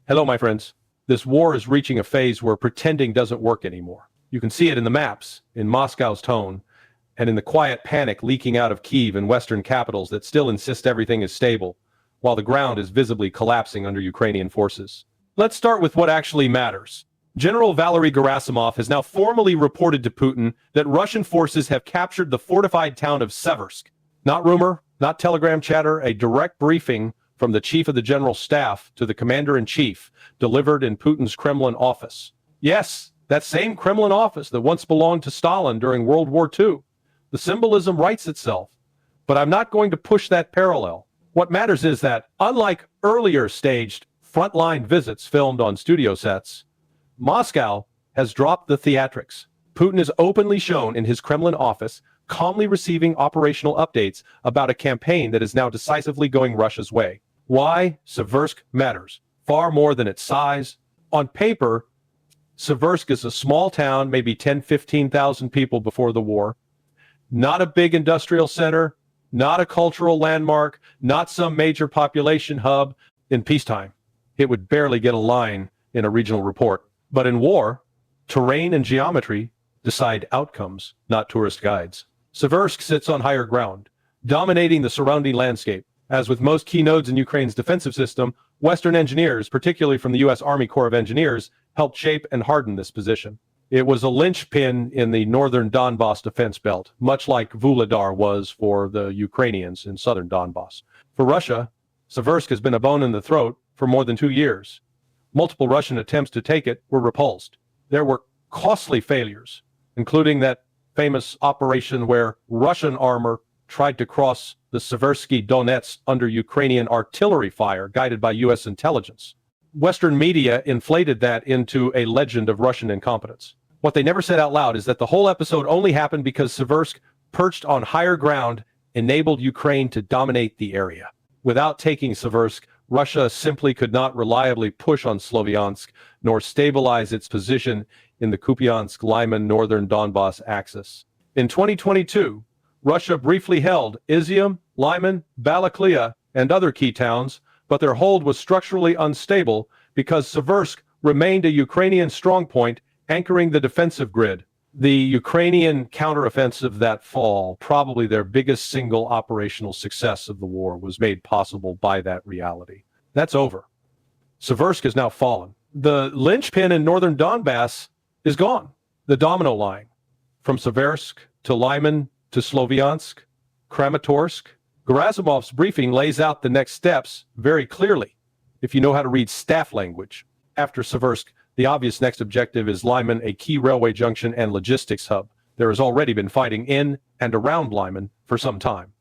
Hello, my friends. This war is reaching a phase where pretending doesn't work anymore. You can see it in the maps, in Moscow's tone, and in the quiet panic leaking out of Kyiv and Western capitals that still insist everything is stable, while the ground is visibly collapsing under Ukrainian forces. Let's start with what actually matters. General Valery Gerasimov has now formally reported to Putin that Russian forces have captured the fortified town of Seversk. Not rumor, not telegram chatter, a direct briefing from the chief of the general staff to the commander-in-chief, delivered in Putin's Kremlin office. Yes, that same Kremlin office that once belonged to Stalin during World War II. The symbolism writes itself, but I'm not going to push that parallel. What matters is that, unlike earlier staged frontline visits filmed on studio sets, Moscow has dropped the theatrics. Putin is openly shown in his Kremlin office, calmly receiving operational updates about a campaign that is now decisively going Russia's way. Why? Seversk matters, far more than its size. On paper, Seversk is a small town, maybe 10,000–15,000 people before the war. Not a big industrial center, not a cultural landmark, not some major population hub. In peacetime, it would barely get a line in a regional report. But in war, terrain and geometry decide outcomes, not tourist guides. Seversk sits on higher ground, dominating the surrounding landscape. As with most key nodes in Ukraine's defensive system, Western engineers, particularly from the U.S. Army Corps of Engineers, helped shape and harden this position. It was a linchpin in the northern Donbas defense belt, much like Vuhledar was for the Ukrainians in southern Donbas. For Russia, Seversk has been a bone in the throat for more than 2 years. Multiple Russian attempts to take it were repulsed. There were costly failures, including that famous operation where Russian armor tried to cross the Seversky Donets under Ukrainian artillery fire guided by U.S. intelligence. Western media inflated that into a legend of Russian incompetence. What they never said out loud is that the whole episode only happened because Seversk, perched on higher ground, enabled Ukraine to dominate the area. Without taking Seversk, Russia simply could not reliably push on Sloviansk nor stabilize its position in the Kupiansk-Lyman northern Donbas axis. In 2022, Russia briefly held Izium, Lyman, Balaklia, and other key towns, but their hold was structurally unstable because Seversk remained a Ukrainian strongpoint anchoring the defensive grid. The Ukrainian counteroffensive that fall, probably their biggest single operational success of the war, was made possible by that reality. That's over. Seversk has now fallen. The linchpin in northern Donbass is gone. The domino line, from Seversk to Lyman to Sloviansk, Kramatorsk. Gerasimov's briefing lays out the next steps very clearly, if you know how to read staff language. After Seversk, the obvious next objective is Lyman, a key railway junction and logistics hub. There has already been fighting in and around Lyman for some time.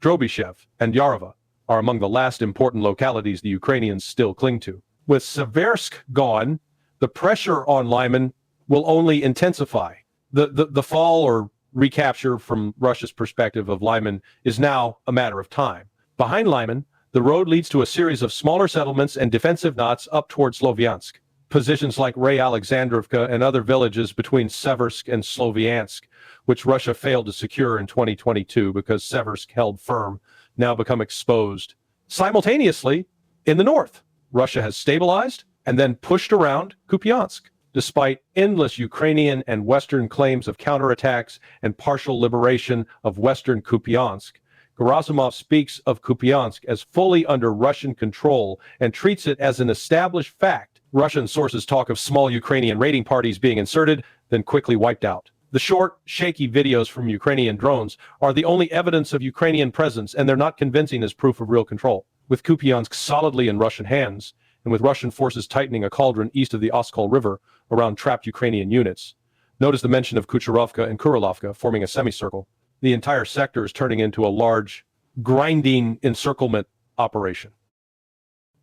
Drobyshev and Yarova are among the last important localities the Ukrainians still cling to. With Seversk gone, the pressure on Lyman will only intensify. The fall or recapture from Russia's perspective of Lyman is now a matter of time. Behind Lyman, the road leads to a series of smaller settlements and defensive knots up towards Sloviansk. Positions like Ray Alexandrovka and other villages between Seversk and Sloviansk, which Russia failed to secure in 2022 because Seversk held firm, now become exposed. Simultaneously, in the north, Russia has stabilized and then pushed around Kupiansk. Despite endless Ukrainian and Western claims of counterattacks and partial liberation of Western Kupiansk, Gerasimov speaks of Kupiansk as fully under Russian control and treats it as an established fact. Russian sources talk of small Ukrainian raiding parties being inserted, then quickly wiped out. The short, shaky videos from Ukrainian drones are the only evidence of Ukrainian presence, and they're not convincing as proof of real control. With Kupiansk solidly in Russian hands, and with Russian forces tightening a cauldron east of the Oskol River around trapped Ukrainian units. Notice the mention of Kucherovka and Kurilovka forming a semicircle. The entire sector is turning into a large, grinding encirclement operation.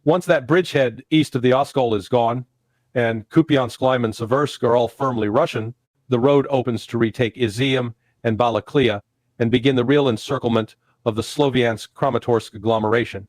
Once that bridgehead east of the Oskol is gone, and Kupiansk, Lyman, and Seversk are all firmly Russian, the road opens to retake Izium and Balaklia and begin the real encirclement of the Sloviansk-Kramatorsk agglomeration,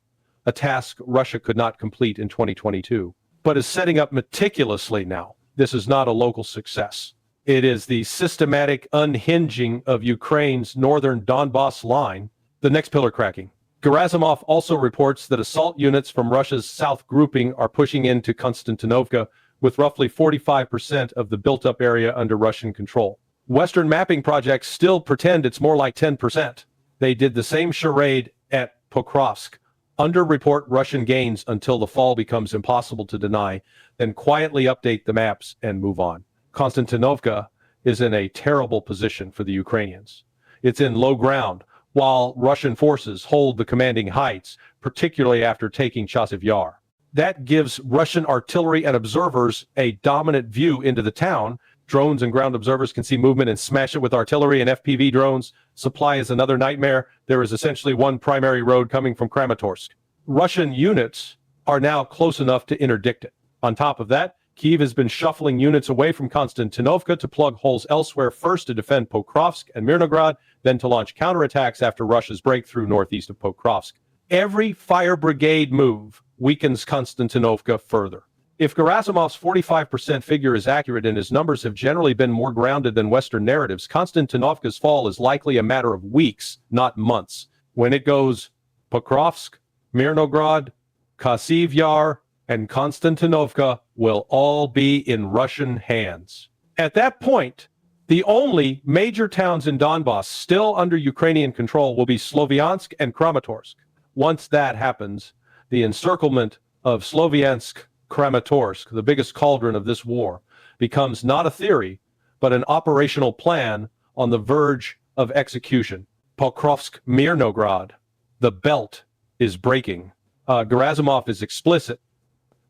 a task Russia could not complete in 2022, but is setting up meticulously now. This is not a local success. It is the systematic unhinging of Ukraine's northern Donbas line, the next pillar cracking. Gerasimov also reports that assault units from Russia's south grouping are pushing into Konstantinovka, with roughly 45% of the built-up area under Russian control. Western mapping projects still pretend it's more like 10%. They did the same charade at Pokrovsk. Underreport Russian gains until the fall becomes impossible to deny, then quietly update the maps and move on. Konstantinovka is in a terrible position for the Ukrainians. It's in low ground, while Russian forces hold the commanding heights, particularly after taking Chasiv Yar. That gives Russian artillery and observers a dominant view into the town. Drones and ground observers can see movement and smash it with artillery and FPV drones. Supply is another nightmare. There is essentially one primary road coming from Kramatorsk. Russian units are now close enough to interdict it. On top of that, Kyiv has been shuffling units away from Konstantinovka to plug holes elsewhere, first to defend Pokrovsk and Mirnograd, then to launch counterattacks after Russia's breakthrough northeast of Pokrovsk. Every fire brigade move weakens Konstantinovka further. If Gerasimov's 45% figure is accurate and his numbers have generally been more grounded than Western narratives, Konstantinovka's fall is likely a matter of weeks, not months. When it goes Pokrovsk, Mirnograd, Chasiv Yar, and Konstantinovka will all be in Russian hands. At that point, the only major towns in Donbas still under Ukrainian control will be Sloviansk and Kramatorsk. Once that happens, the encirclement of Sloviansk-Kramatorsk, the biggest cauldron of this war, becomes not a theory, but an operational plan on the verge of execution. Pokrovsk-Mirnograd, the belt is breaking. Gerasimov is explicit.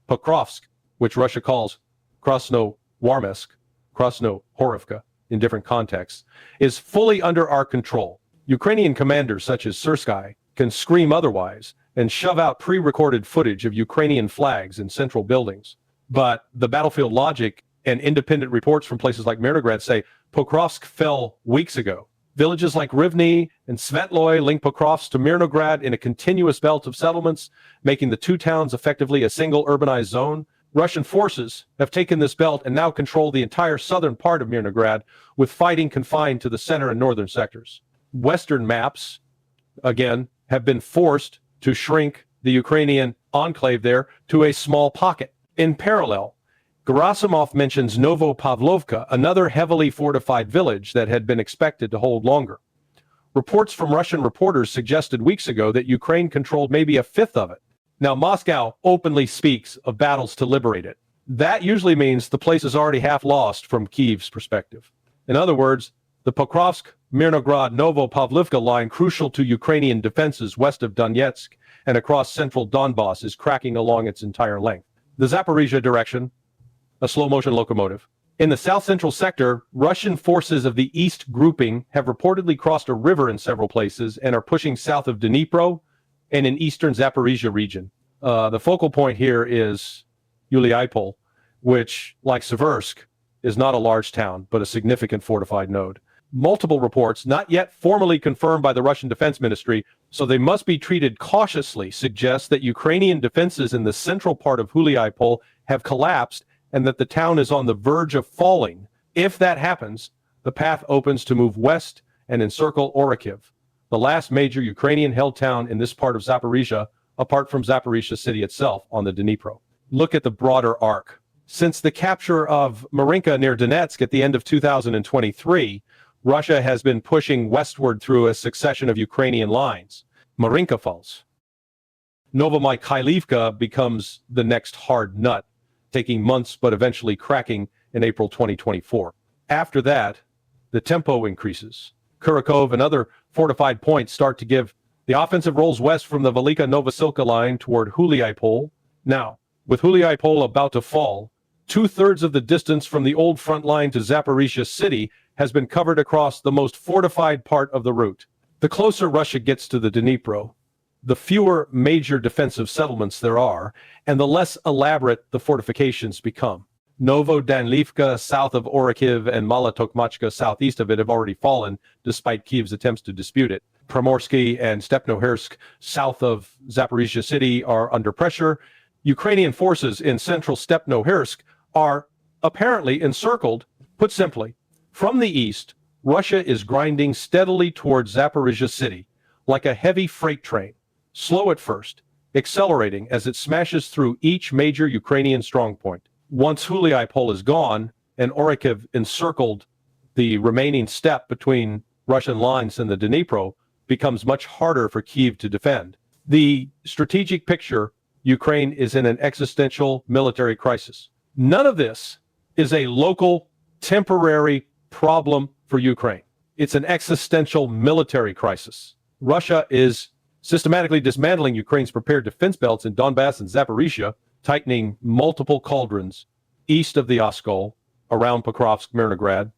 Pokrovsk, which Russia calls Krasnoarmeysk, Krasnohorivka in different contexts, is fully under our control. Ukrainian commanders such as Seversk can scream otherwise and shove out pre-recorded footage of Ukrainian flags in central buildings. But the battlefield logic and independent reports from places like Mirnograd say Pokrovsk fell weeks ago. Villages like Rivne and Svetloy link Pokrovsk to Mirnograd in a continuous belt of settlements, making the two towns effectively a single urbanized zone. Russian forces have taken this belt and now control the entire southern part of Mirnograd, with fighting confined to the center and northern sectors. Western maps, again, have been forced to shrink the Ukrainian enclave there to a small pocket. In parallel, Gerasimov mentions Novopavlovka, another heavily fortified village that had been expected to hold longer. Reports from Russian reporters suggested weeks ago that Ukraine controlled maybe a fifth of it. Now, Moscow openly speaks of battles to liberate it. That usually means the place is already half lost from Kyiv's perspective. In other words, the Pokrovsk-Mirnograd-Novopavlovka line, crucial to Ukrainian defenses west of Donetsk and across central Donbas, is cracking along its entire length. The Zaporizhzhia direction, a slow-motion locomotive. In the south-central sector, Russian forces of the East grouping have reportedly crossed a river in several places and are pushing south of Dnipro and in eastern Zaporizhzhia region. The focal point here is Uliapol, which, like Seversk, is not a large town, but a significant fortified node. Multiple reports, not yet formally confirmed by the Russian Defense Ministry, so they must be treated cautiously, suggest that Ukrainian defenses in the central part of Uliapol have collapsed and that the town is on the verge of falling. If that happens, the path opens to move west and encircle Orikhiv, the last major Ukrainian-held town in this part of Zaporizhzhia, apart from Zaporizhzhia city itself on the Dnipro. Look at the broader arc. Since the capture of Marinka near Donetsk at the end of 2023, Russia has been pushing westward through a succession of Ukrainian lines. Marinka falls. Novomykhailivka becomes the next hard nut, taking months but eventually cracking in April 2024. After that, the tempo increases. Kurakov and other fortified points start to give. The offensive rolls west from the Velika Novosilka line toward Uliapol. Now, with Uliapol about to fall, 2/3 of the distance from the old front line to Zaporizhzhia city has been covered across the most fortified part of the route. The closer Russia gets to the Dnipro, the fewer major defensive settlements there are, and the less elaborate the fortifications become. Novodanilivka south of Orikhiv and Malotokmachka southeast of it have already fallen, despite Kyiv's attempts to dispute it. Primorsky and Stepnohersk south of Zaporizhzhia city are under pressure. Ukrainian forces in central Stepnohersk are apparently encircled. Put simply, from the east, Russia is grinding steadily towards Zaporizhzhia city, like a heavy freight train. slow at first, accelerating as it smashes through each major Ukrainian strongpoint. Once Huliaipol is gone and Orikhiv encircled, the remaining step between Russian lines and the Dnipro becomes much harder for Kyiv to defend. The strategic picture: Ukraine is in an existential military crisis. None of this is a local, temporary problem for Ukraine. It's an existential military crisis. Russia is systematically dismantling Ukraine's prepared defense belts in Donbass and Zaporizhzhia, tightening multiple cauldrons east of the Oskol, around Pokrovsk, Mirnograd,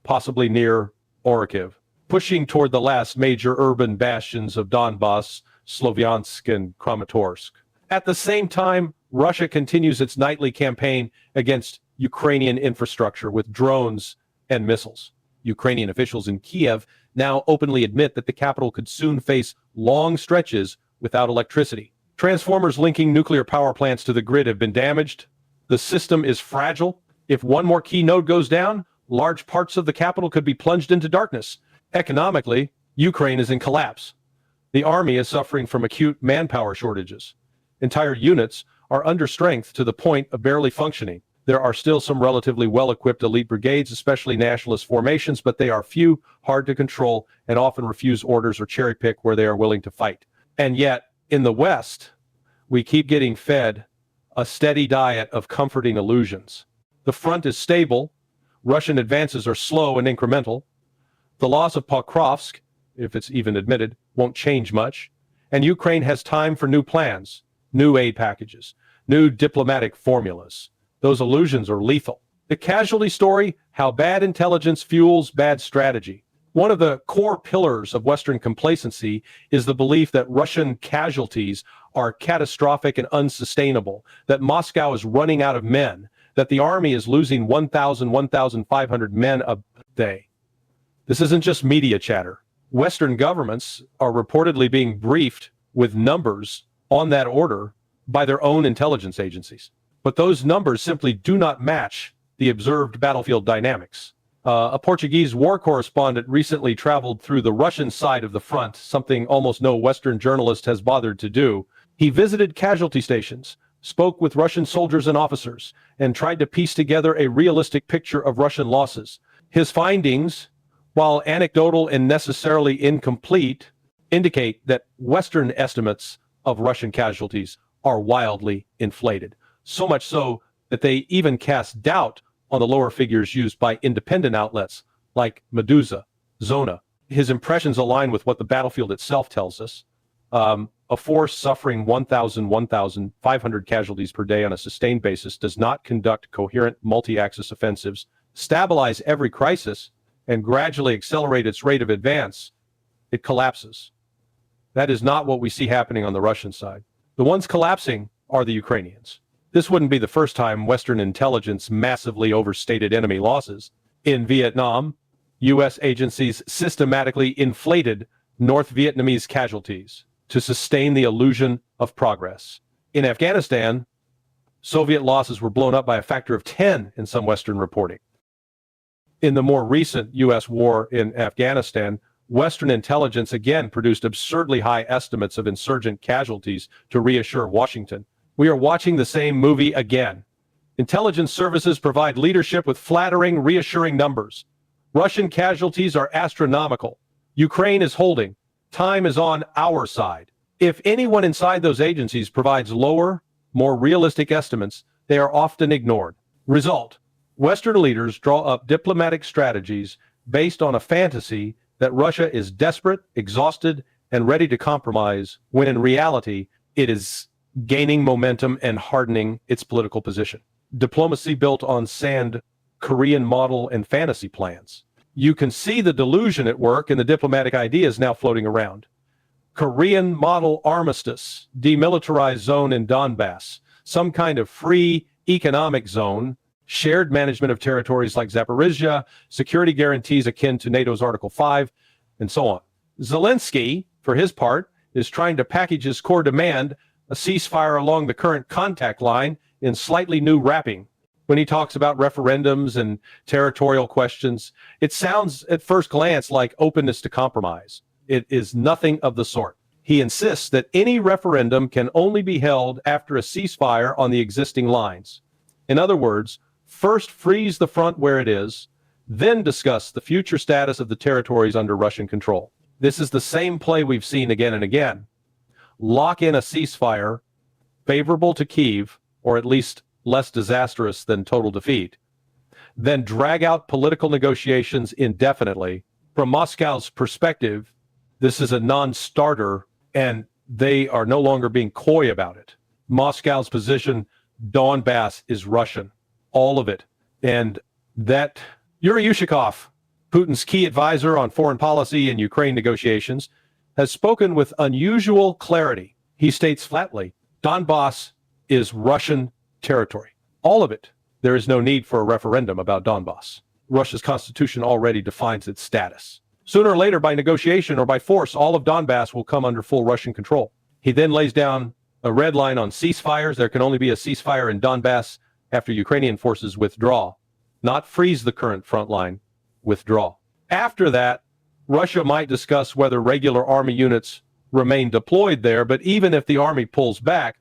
possibly near Orikhiv, pushing toward the last major urban bastions of Donbas, Slovyansk and Kramatorsk. At the same time, Russia continues its nightly campaign against Ukrainian infrastructure with drones and missiles. Ukrainian officials in Kiev now openly admit that the capital could soon face long stretches without electricity. Transformers linking nuclear power plants to the grid have been damaged. The system is fragile. If one more key node goes down, large parts of the capital could be plunged into darkness. Economically, Ukraine is in collapse. The army is suffering from acute manpower shortages. Entire units are under strength to the point of barely functioning. There are still some relatively well-equipped elite brigades, especially nationalist formations, but they are few, hard to control, and often refuse orders or cherry-pick where they are willing to fight. And yet, in the West, we keep getting fed a steady diet of comforting illusions. The front is stable. Russian advances are slow and incremental. The loss of Pokrovsk, if it's even admitted, won't change much. And Ukraine has time for new plans, new aid packages, new diplomatic formulas. Those illusions are lethal. The casualty story: how bad intelligence fuels bad strategy. One of the core pillars of Western complacency is the belief that Russian casualties are catastrophic and unsustainable, that Moscow is running out of men, that the army is losing 1,000, 1,500 men a day. This isn't just media chatter. Western governments are reportedly being briefed with numbers on that order by their own intelligence agencies. But those numbers simply do not match the observed battlefield dynamics. A Portuguese war correspondent recently traveled through the Russian side of the front, something almost no Western journalist has bothered to do. He visited casualty stations, spoke with Russian soldiers and officers, and tried to piece together a realistic picture of Russian losses. His findings, while anecdotal and necessarily incomplete, indicate that Western estimates of Russian casualties are wildly inflated. So much so that they even cast doubt on the lower figures used by independent outlets like Meduza, Zona. His impressions align with what the battlefield itself tells us. A force suffering 1,000, 1,500 casualties per day on a sustained basis does not conduct coherent multi-axis offensives, stabilize every crisis, and gradually accelerate its rate of advance. It collapses. That is not what we see happening on the Russian side. The ones collapsing are the Ukrainians. This wouldn't be the first time Western intelligence massively overstated enemy losses. In Vietnam, U.S. agencies systematically inflated North Vietnamese casualties to sustain the illusion of progress. In Afghanistan, Soviet losses were blown up by a factor of 10 in some Western reporting. In the more recent U.S. war in Afghanistan, Western intelligence again produced absurdly high estimates of insurgent casualties to reassure Washington. We are watching the same movie again. Intelligence services provide leadership with flattering, reassuring numbers. Russian casualties are astronomical. Ukraine is holding. Time is on our side. If anyone inside those agencies provides lower, more realistic estimates, they are often ignored. Result: Western leaders draw up diplomatic strategies based on a fantasy that Russia is desperate, exhausted, and ready to compromise, when in reality, it is gaining momentum and hardening its political position. Diplomacy built on sand, Korean model, and fantasy plans. You can see the delusion at work in the diplomatic ideas now floating around. Korean model armistice, demilitarized zone in Donbass, some kind of free economic zone, shared management of territories like Zaporizhzhia, security guarantees akin to NATO's Article 5, and so on. Zelensky, for his part, is trying to package his core demand, a ceasefire along the current contact line, in slightly new wrapping. When he talks about referendums and territorial questions, it sounds at first glance like openness to compromise. It is nothing of the sort. He insists that any referendum can only be held after a ceasefire on the existing lines. In other words, first freeze the front where it is, then discuss the future status of the territories under Russian control. This is the same play we've seen again and again. Lock in a ceasefire favorable to Kyiv, or at least less disastrous than total defeat, then drag out political negotiations indefinitely. From Moscow's perspective, this is a non-starter, and they are no longer being coy about it. Moscow's position, Donbass is Russian, all of it. And that Yuri Yushakov, Putin's key advisor on foreign policy and Ukraine negotiations, has spoken with unusual clarity. He states flatly, Donbass is Russian territory. All of it. There is no need for a referendum about Donbass. Russia's constitution already defines its status. Sooner or later, by negotiation or by force, all of Donbass will come under full Russian control. He then lays down a red line on ceasefires. There can only be a ceasefire in Donbass after Ukrainian forces withdraw. Not freeze the current front line, withdraw. After that, Russia might discuss whether regular army units remain deployed there, but even if the army pulls back,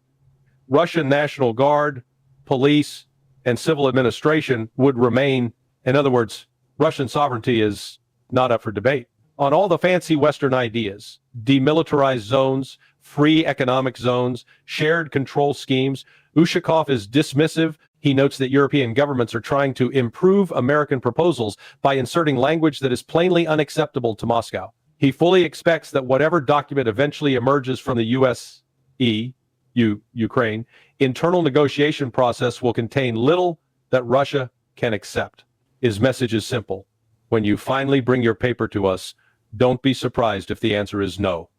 Russian National Guard, police, and civil administration would remain. In other words, Russian sovereignty is not up for debate. On all the fancy Western ideas, demilitarized zones, free economic zones, shared control schemes, Ushakov is dismissive. He notes that European governments are trying to improve American proposals by inserting language that is plainly unacceptable to Moscow. He fully expects that whatever document eventually emerges from the Ukraine internal negotiation process will contain little that Russia can accept. His message is simple. When you finally bring your paper to us, don't be surprised if the answer is no.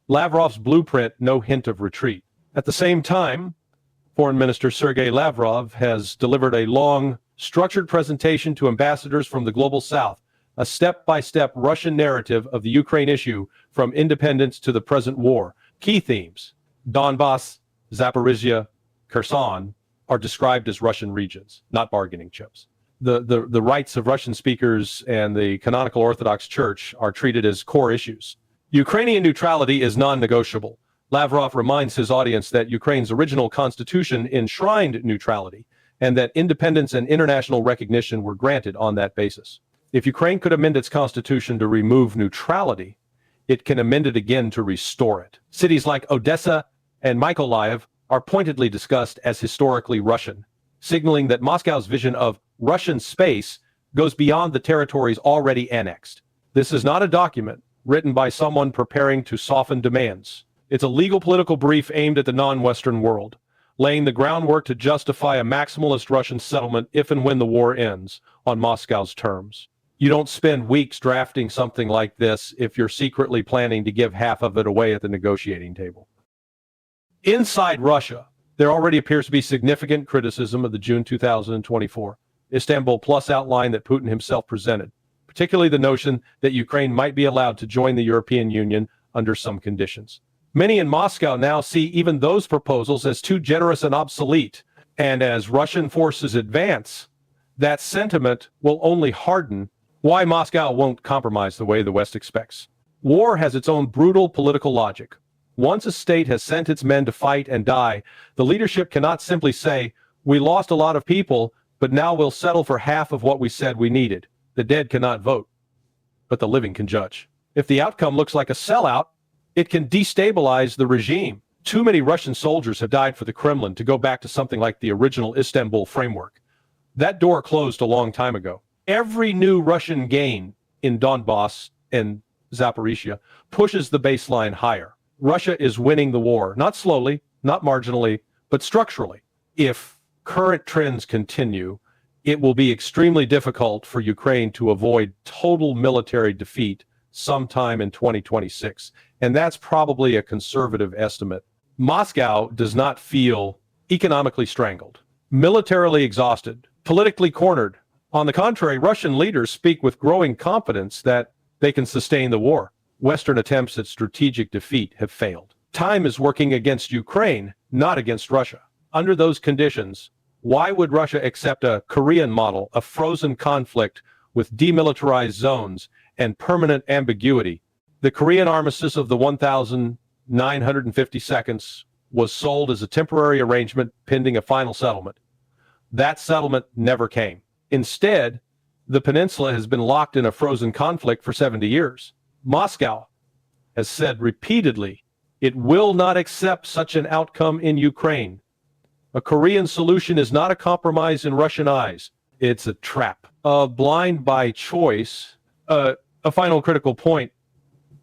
Lavrov's blueprint, no hint of retreat. At the same time, Foreign Minister Sergei Lavrov has delivered a long, structured presentation to ambassadors from the global south, a step-by-step Russian narrative of the Ukraine issue from independence to the present war. Key themes, Donbass, Zaporizhzhia, Kherson, are described as Russian regions, not bargaining chips. The rights of Russian speakers and the canonical Orthodox Church are treated as core issues. Ukrainian neutrality is non-negotiable. Lavrov reminds his audience that Ukraine's original constitution enshrined neutrality and that independence and international recognition were granted on that basis. If Ukraine could amend its constitution to remove neutrality, it can amend it again to restore it. Cities like Odessa and Mykolaiv are pointedly discussed as historically Russian, signaling that Moscow's vision of Russian space goes beyond the territories already annexed. This is not a document written by someone preparing to soften demands. It's a legal political brief aimed at the non-Western world, laying the groundwork to justify a maximalist Russian settlement if and when the war ends on Moscow's terms. You don't spend weeks drafting something like this if you're secretly planning to give half of it away at the negotiating table. Inside Russia, there already appears to be significant criticism of the June 2024 Istanbul Plus outline that Putin himself presented, particularly the notion that Ukraine might be allowed to join the European Union under some conditions. Many in Moscow now see even those proposals as too generous and obsolete, and as Russian forces advance, that sentiment will only harden. Why Moscow won't compromise the way the West expects. War has its own brutal political logic. Once a state has sent its men to fight and die, the leadership cannot simply say, we lost a lot of people, but now we'll settle for half of what we said we needed. The dead cannot vote, but the living can judge. If the outcome looks like a sellout, it can destabilize the regime. Too many Russian soldiers have died for the Kremlin to go back to something like the original Istanbul framework. That door closed a long time ago. Every new Russian gain in Donbass and Zaporizhzhia pushes the baseline higher. Russia is winning the war, not slowly, not marginally, but structurally. If current trends continue, it will be extremely difficult for Ukraine to avoid total military defeat sometime in 2026. And that's probably a conservative estimate. Moscow does not feel economically strangled, militarily exhausted, politically cornered. On the contrary, Russian leaders speak with growing confidence that they can sustain the war. Western attempts at strategic defeat have failed. Time is working against Ukraine, not against Russia. Under those conditions, why would Russia accept a Korean model, a frozen conflict with demilitarized zones and permanent ambiguity? The Korean armistice of the 1,950 seconds was sold as a temporary arrangement pending a final settlement. That settlement never came. Instead, the peninsula has been locked in a frozen conflict for 70 years. Moscow has said repeatedly it will not accept such an outcome in Ukraine. A Korean solution is not a compromise in Russian eyes. It's a trap. Blind by choice. A final critical point.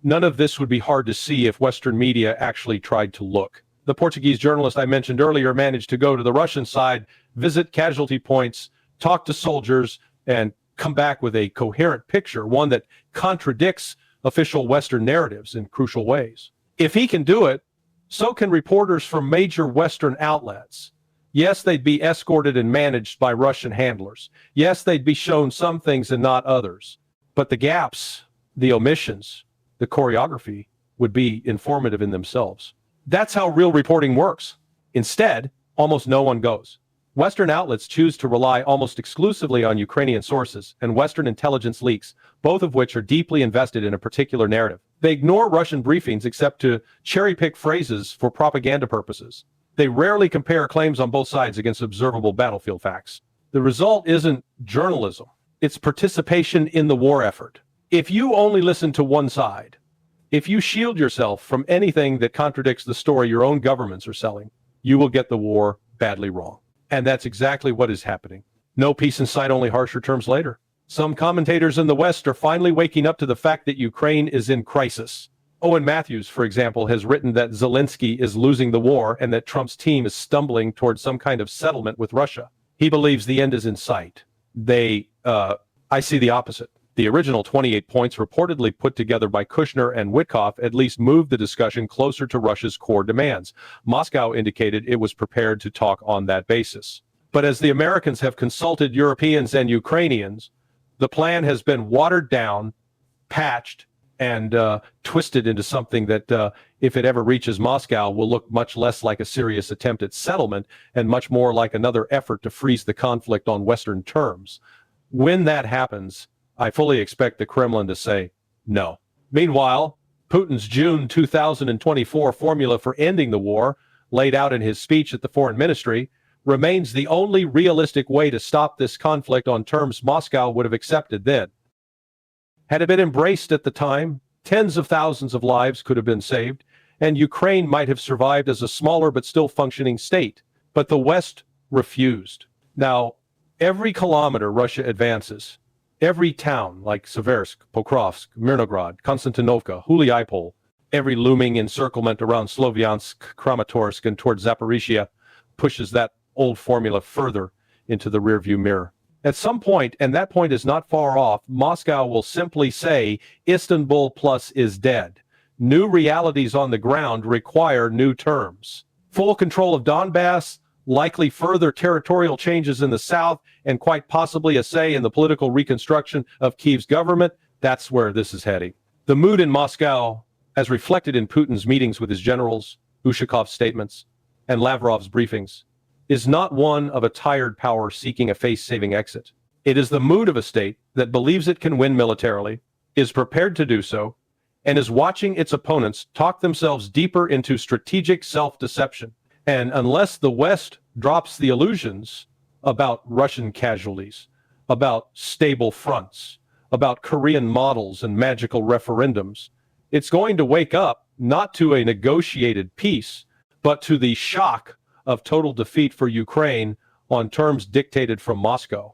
None of this would be hard to see if Western media actually tried to look. The Portuguese journalist I mentioned earlier managed to go to the Russian side, visit casualty points, talk to soldiers, and come back with a coherent picture, one that contradicts official Western narratives in crucial ways. If he can do it, so can reporters from major Western outlets. Yes, they'd be escorted and managed by Russian handlers. Yes, they'd be shown some things and not others. But the gaps, the omissions, the choreography would be informative in themselves. That's how real reporting works. Instead, almost no one goes. Western outlets choose to rely almost exclusively on Ukrainian sources and Western intelligence leaks, both of which are deeply invested in a particular narrative. They ignore Russian briefings except to cherry-pick phrases for propaganda purposes. They rarely compare claims on both sides against observable battlefield facts. The result isn't journalism. It's participation in the war effort. If you only listen to one side, if you shield yourself from anything that contradicts the story your own governments are selling, you will get the war badly wrong. And that's exactly what is happening. No peace in sight, only harsher terms later. Some commentators in the West are finally waking up to the fact that Ukraine is in crisis. Owen Matthews, for example, has written that Zelensky is losing the war and that Trump's team is stumbling towards some kind of settlement with Russia. He believes the end is in sight. I see the opposite. The original 28 points reportedly put together by Kushner and Witkoff at least moved the discussion closer to Russia's core demands. Moscow indicated it was prepared to talk on that basis. But as the Americans have consulted Europeans and Ukrainians, the plan has been watered down, patched, and twisted into something that, if it ever reaches Moscow, will look much less like a serious attempt at settlement and much more like another effort to freeze the conflict on Western terms. When that happens, I fully expect the Kremlin to say no. Meanwhile, Putin's June 2024 formula for ending the war, laid out in his speech at the Foreign Ministry, remains the only realistic way to stop this conflict on terms Moscow would have accepted then. Had it been embraced at the time, tens of thousands of lives could have been saved, and Ukraine might have survived as a smaller but still functioning state. But the West refused. Now, every kilometer Russia advances, every town like Seversk, Pokrovsk, Mirnograd, Konstantinovka, Huliaipol, every looming encirclement around Slovyansk, Kramatorsk, and toward Zaporizhzhia pushes that old formula further into the rearview mirror. At some point, and that point is not far off, Moscow will simply say Istanbul plus is dead. New realities on the ground require new terms. Full control of Donbass, likely further territorial changes in the south, and quite possibly a say in the political reconstruction of Kyiv's government. That's where this is heading. The mood in Moscow, as reflected in Putin's meetings with his generals, Ushakov's statements, and Lavrov's briefings, is not one of a tired power seeking a face-saving exit. It is the mood of a state that believes it can win militarily, is prepared to do so, and is watching its opponents talk themselves deeper into strategic self-deception. And unless the West drops the illusions about Russian casualties, about stable fronts, about Korean models and magical referendums, it's going to wake up not to a negotiated peace, but to the shock of total defeat for Ukraine on terms dictated from Moscow.